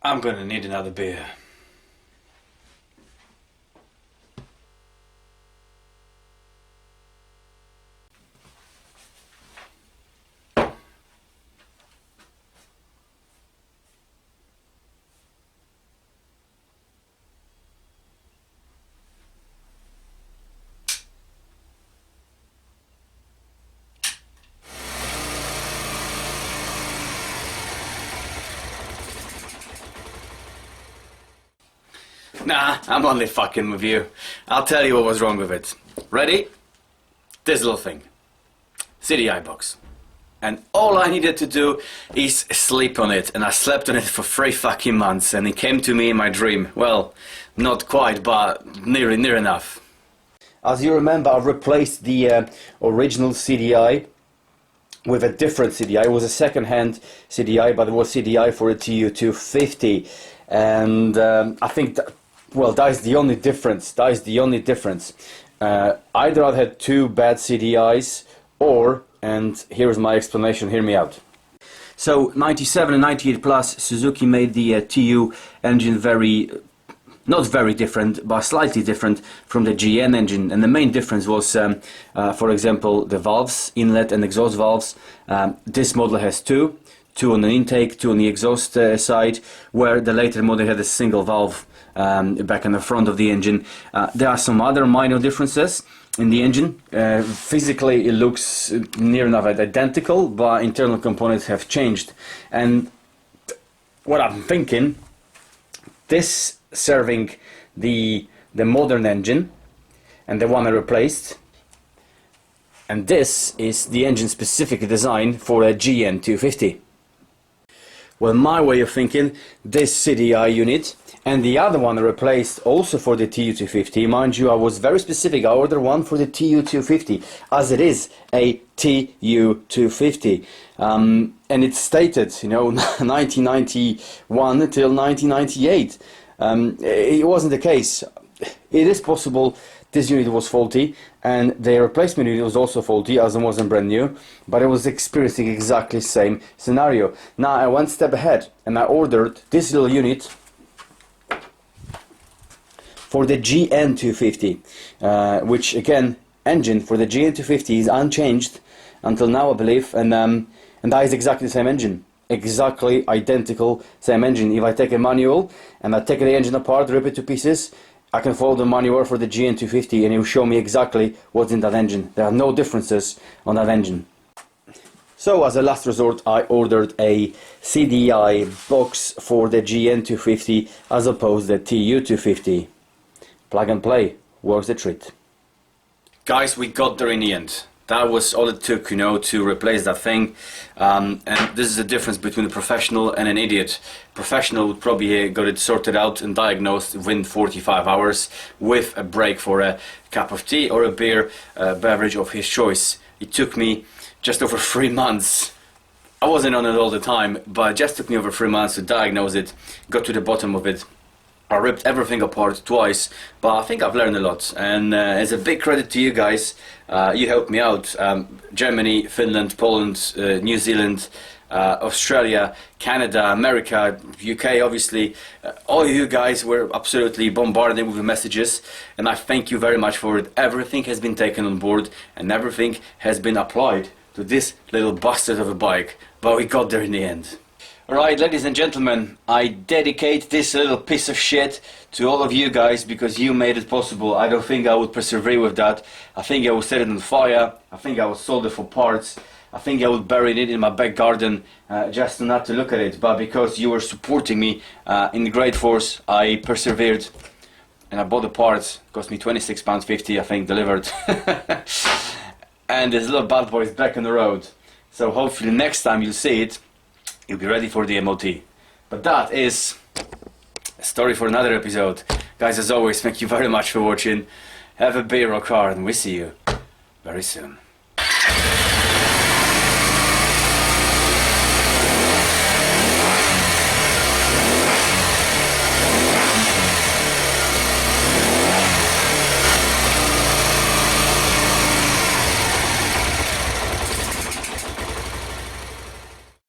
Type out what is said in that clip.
I'm gonna need another beer. Nah, I'm only fucking with you. I'll tell you what was wrong with it. Ready? This little thing. CDI box. And all I needed to do is sleep on it. And I slept on it for 3 fucking months. And it came to me in my dream. Well, not quite, but near enough. As you remember, I replaced the original CDI with a different CDI. It was a second-hand CDI, but it was CDI for a TU250. And I think that, well, that is the only difference. That is the only difference. Either I had 2 bad CDIs, or, and here's my explanation, hear me out. So 97 and 98 Plus, Suzuki made the TU engine not very different, but slightly different from the GN engine. And the main difference was, for example, the valves, inlet and exhaust valves. This model has 2 on the intake, 2 on the exhaust side, where the later model had a single valve back in the front of the engine. There are some other minor differences in the engine. Physically it looks near enough identical, but internal components have changed. And what I'm thinking, this serving the modern engine and the one I replaced, and this is the engine specifically designed for a GN250. Well, my way of thinking, this CDI unit and the other one I replaced also for the TU250. Mind you, I was very specific. I ordered one for the TU250, as it is a TU250. And it's stated, you know, 1991 till 1998. It wasn't the case. It is possible this unit was faulty, and the replacement unit was also faulty, as it wasn't brand new, but I was experiencing exactly the same scenario. Now I went step ahead and I ordered this little unit for the GN250, which again, engine for the GN250 is unchanged until now, I believe, and that is exactly the same engine. Exactly identical same engine. If I take a manual and I take the engine apart, rip it to pieces, I can follow the manual for the GN250 and it will show me exactly what's in that engine. There are no differences on that engine. So as a last resort, I ordered a CDI box for the GN250 as opposed to the TU250. Plug and play, works a treat. Guys, we got there in the end. That was all it took, you know, to replace that thing. And this is the difference between a professional and an idiot. Professional would probably got it sorted out and diagnosed within 45 hours with a break for a cup of tea or a beer, beverage of his choice. It took me just over 3 months. I wasn't on it all the time, but it just took me over 3 months to diagnose it, got to the bottom of it. I ripped everything apart twice, but I think I've learned a lot, and as a big credit to you guys, you helped me out. Germany, Finland, Poland, New Zealand, Australia, Canada, America, UK, obviously, all you guys were absolutely bombarded with the messages, and I thank you very much for it. Everything has been taken on board, and everything has been applied to this little bastard of a bike, but we got there in the end. Alright, ladies and gentlemen, I dedicate this little piece of shit to all of you guys because you made it possible. I don't think I would persevere with that. I think I would set it on fire. I think I would sold it for parts. I think I would bury it in my back garden just not to look at it. But because you were supporting me in great force, I persevered and I bought the parts. It cost me £26.50, I think, delivered. And this little bad boy is back on the road. So hopefully next time you'll see it, you'll be ready for the MOT. But that is a story for another episode. Guys, as always, thank you very much for watching. Have a beer or car and we'll see you very soon.